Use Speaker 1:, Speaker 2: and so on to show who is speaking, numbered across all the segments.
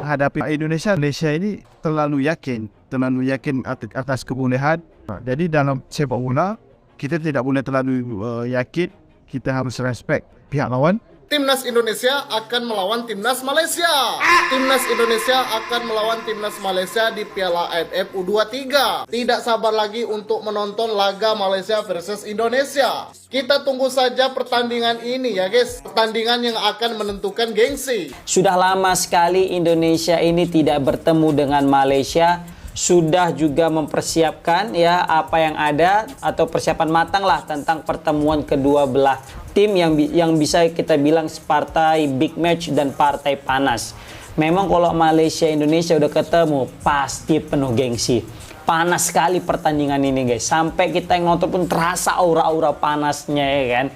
Speaker 1: menghadapi Malaysia ini terlalu yakin atas kebolehan. Jadi dalam sepak bola kita tidak boleh terlalu yakin, kita harus respect pihak lawan.
Speaker 2: Timnas Indonesia akan melawan Timnas Malaysia. Timnas Indonesia akan melawan Timnas Malaysia di Piala AFF U23. Tidak sabar lagi untuk menonton laga Malaysia versus Indonesia. Kita tunggu saja pertandingan ini ya guys. Pertandingan yang akan menentukan gengsi.
Speaker 3: Sudah lama sekali Indonesia ini tidak bertemu dengan Malaysia. Sudah juga mempersiapkan ya apa yang ada atau persiapan matang lah tentang pertemuan kedua belah tim yang bisa kita bilang partai big match dan partai panas. Memang kalau Malaysia Indonesia udah ketemu pasti penuh gengsi. Panas sekali pertandingan ini guys. Sampai kita yang nonton pun terasa aura-aura panasnya ya kan.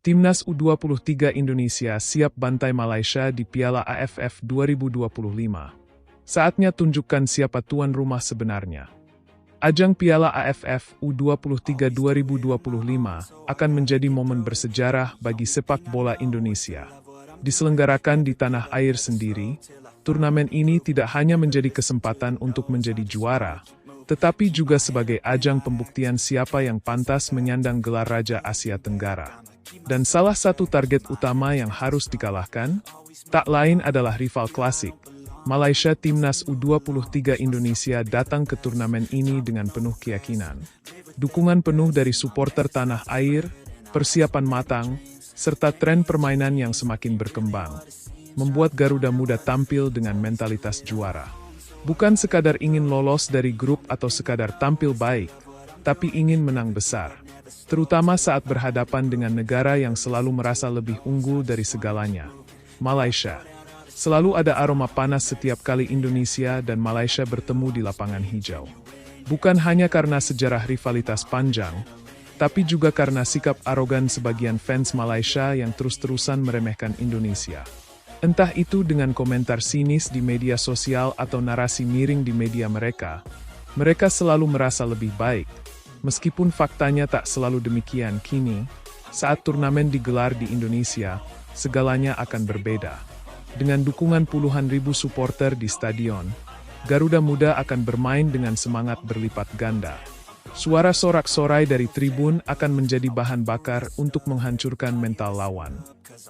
Speaker 4: Timnas U23 Indonesia siap bantai Malaysia di Piala AFF 2025. Saatnya tunjukkan siapa tuan rumah sebenarnya. Ajang Piala AFF U23 2025 akan menjadi momen bersejarah bagi sepak bola Indonesia. Diselenggarakan di tanah air sendiri, turnamen ini tidak hanya menjadi kesempatan untuk menjadi juara, tetapi juga sebagai ajang pembuktian siapa yang pantas menyandang gelar Raja Asia Tenggara. Dan salah satu target utama yang harus dikalahkan, tak lain adalah rival klasik. Malaysia. Timnas U23 Indonesia datang ke turnamen ini dengan penuh keyakinan. Dukungan penuh dari supporter tanah air, persiapan matang, serta tren permainan yang semakin berkembang, membuat Garuda Muda tampil dengan mentalitas juara. Bukan sekadar ingin lolos dari grup atau sekadar tampil baik, tapi ingin menang besar. Terutama saat berhadapan dengan negara yang selalu merasa lebih unggul dari segalanya, Malaysia. Selalu ada aroma panas setiap kali Indonesia dan Malaysia bertemu di lapangan hijau. Bukan hanya karena sejarah rivalitas panjang, tapi juga karena sikap arogan sebagian fans Malaysia yang terus-terusan meremehkan Indonesia. Entah itu dengan komentar sinis di media sosial atau narasi miring di media mereka selalu merasa lebih baik. Meskipun faktanya tak selalu demikian kini, saat turnamen digelar di Indonesia, segalanya akan berbeda. Dengan dukungan puluhan ribu supporter di stadion, Garuda Muda akan bermain dengan semangat berlipat ganda. Suara sorak-sorai dari tribun akan menjadi bahan bakar untuk menghancurkan mental lawan.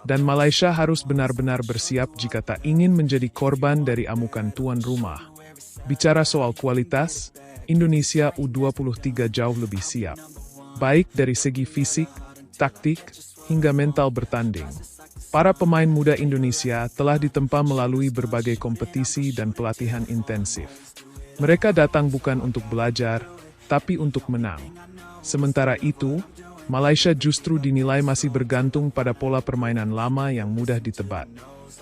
Speaker 4: Dan Malaysia harus benar-benar bersiap jika tak ingin menjadi korban dari amukan tuan rumah. Bicara soal kualitas, Indonesia U23 jauh lebih siap. Baik dari segi fisik, taktik, hingga mental bertanding. Para pemain muda Indonesia telah ditempa melalui berbagai kompetisi dan pelatihan intensif. Mereka datang bukan untuk belajar, tapi untuk menang. Sementara itu, Malaysia justru dinilai masih bergantung pada pola permainan lama yang mudah ditebak.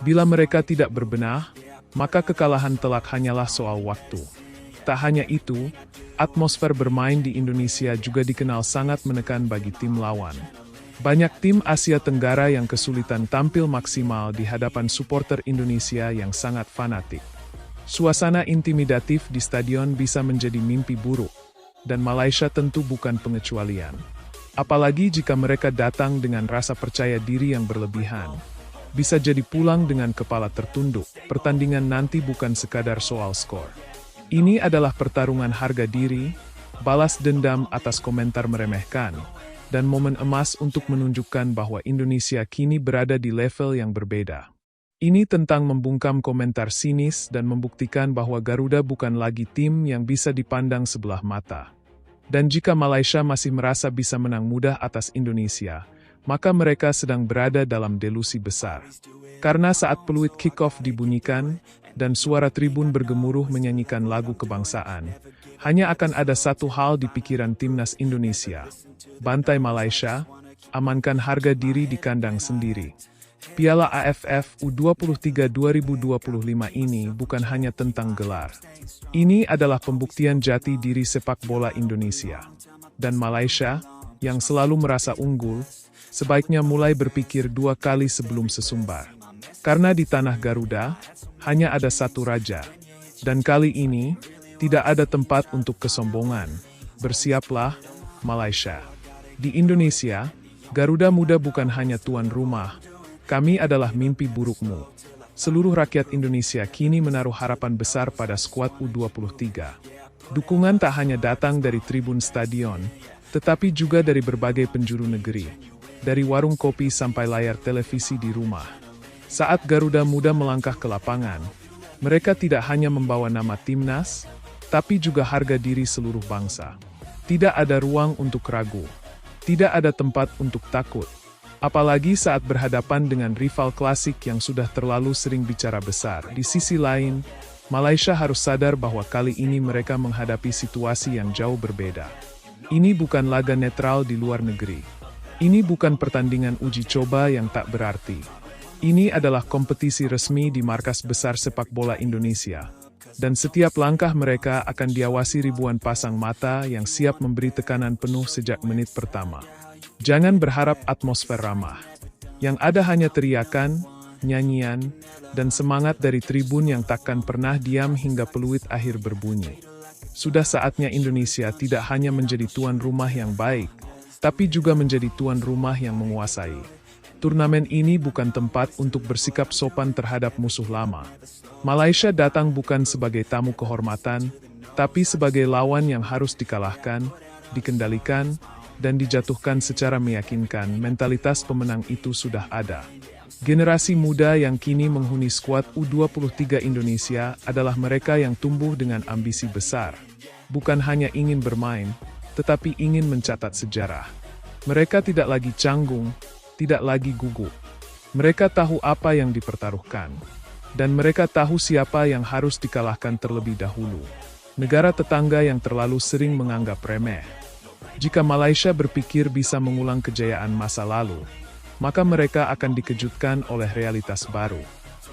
Speaker 4: Bila mereka tidak berbenah, maka kekalahan telak hanyalah soal waktu. Tak hanya itu, atmosfer bermain di Indonesia juga dikenal sangat menekan bagi tim lawan. Banyak tim Asia Tenggara yang kesulitan tampil maksimal di hadapan supporter Indonesia yang sangat fanatik. Suasana intimidatif di stadion bisa menjadi mimpi buruk, dan Malaysia tentu bukan pengecualian. Apalagi jika mereka datang dengan rasa percaya diri yang berlebihan. Bisa jadi pulang dengan kepala tertunduk. Pertandingan nanti bukan sekadar soal skor. Ini adalah pertarungan harga diri, balas dendam atas komentar meremehkan, dan momen emas untuk menunjukkan bahwa Indonesia kini berada di level yang berbeda. Ini tentang membungkam komentar sinis dan membuktikan bahwa Garuda bukan lagi tim yang bisa dipandang sebelah mata. Dan jika Malaysia masih merasa bisa menang mudah atas Indonesia, maka mereka sedang berada dalam delusi besar. Karena saat peluit kick-off dibunyikan, dan suara tribun bergemuruh menyanyikan lagu kebangsaan, hanya akan ada satu hal di pikiran timnas Indonesia. Bantai Malaysia, amankan harga diri di kandang sendiri. Piala AFF U23 2025 ini bukan hanya tentang gelar. Ini adalah pembuktian jati diri sepak bola Indonesia. Dan Malaysia, yang selalu merasa unggul, sebaiknya mulai berpikir dua kali sebelum sesumbar. Karena di tanah Garuda, hanya ada satu raja. Dan kali ini, tidak ada tempat untuk kesombongan. Bersiaplah, Malaysia. Di Indonesia, Garuda Muda bukan hanya tuan rumah. Kami adalah mimpi burukmu. Seluruh rakyat Indonesia kini menaruh harapan besar pada skuad U23. Dukungan tak hanya datang dari tribun stadion, tetapi juga dari berbagai penjuru negeri. Dari warung kopi sampai layar televisi di rumah. Saat Garuda Muda melangkah ke lapangan, mereka tidak hanya membawa nama timnas, tapi juga harga diri seluruh bangsa. Tidak ada ruang untuk ragu. Tidak ada tempat untuk takut. Apalagi saat berhadapan dengan rival klasik yang sudah terlalu sering bicara besar. Di sisi lain, Malaysia harus sadar bahwa kali ini mereka menghadapi situasi yang jauh berbeda. Ini bukan laga netral di luar negeri. Ini bukan pertandingan uji coba yang tak berarti. Ini adalah kompetisi resmi di markas besar sepak bola Indonesia. Dan setiap langkah mereka akan diawasi ribuan pasang mata yang siap memberi tekanan penuh sejak menit pertama. Jangan berharap atmosfer ramah. Yang ada hanya teriakan, nyanyian, dan semangat dari tribun yang takkan pernah diam hingga peluit akhir berbunyi. Sudah saatnya Indonesia tidak hanya menjadi tuan rumah yang baik, tapi juga menjadi tuan rumah yang menguasai. Turnamen ini bukan tempat untuk bersikap sopan terhadap musuh lama. Malaysia datang bukan sebagai tamu kehormatan, tapi sebagai lawan yang harus dikalahkan, dikendalikan, dan dijatuhkan secara meyakinkan. Mentalitas pemenang itu sudah ada. Generasi muda yang kini menghuni skuad U23 Indonesia adalah mereka yang tumbuh dengan ambisi besar. Bukan hanya ingin bermain, tetapi ingin mencatat sejarah. Mereka tidak lagi canggung, tidak lagi gugup. Mereka tahu apa yang dipertaruhkan. Dan mereka tahu siapa yang harus dikalahkan terlebih dahulu. Negara tetangga yang terlalu sering menganggap remeh. Jika Malaysia berpikir bisa mengulang kejayaan masa lalu, maka mereka akan dikejutkan oleh realitas baru.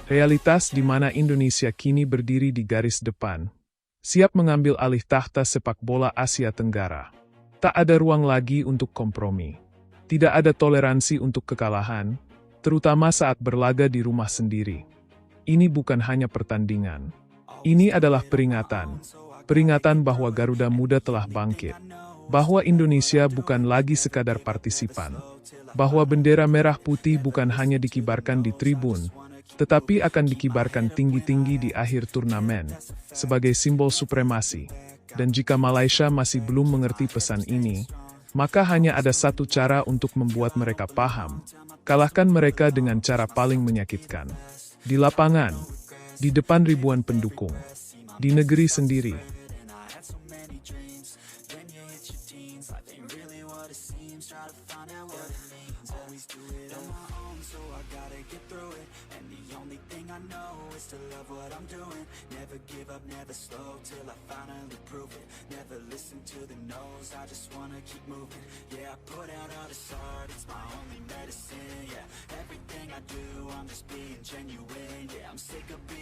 Speaker 4: Realitas di mana Indonesia kini berdiri di garis depan, siap mengambil alih tahta sepak bola Asia Tenggara. Tak ada ruang lagi untuk kompromi. Tidak ada toleransi untuk kekalahan, terutama saat berlaga di rumah sendiri. Ini bukan hanya pertandingan. Ini adalah peringatan. Peringatan bahwa Garuda Muda telah bangkit. Bahwa Indonesia bukan lagi sekadar partisipan. Bahwa bendera merah putih bukan hanya dikibarkan di tribun, tetapi akan dikibarkan tinggi-tinggi di akhir turnamen, sebagai simbol supremasi. Dan jika Malaysia masih belum mengerti pesan ini, maka hanya ada satu cara untuk membuat mereka paham. Kalahkan mereka dengan cara paling menyakitkan. Di lapangan, di depan ribuan pendukung, di negeri sendiri.
Speaker 5: I'm sick of being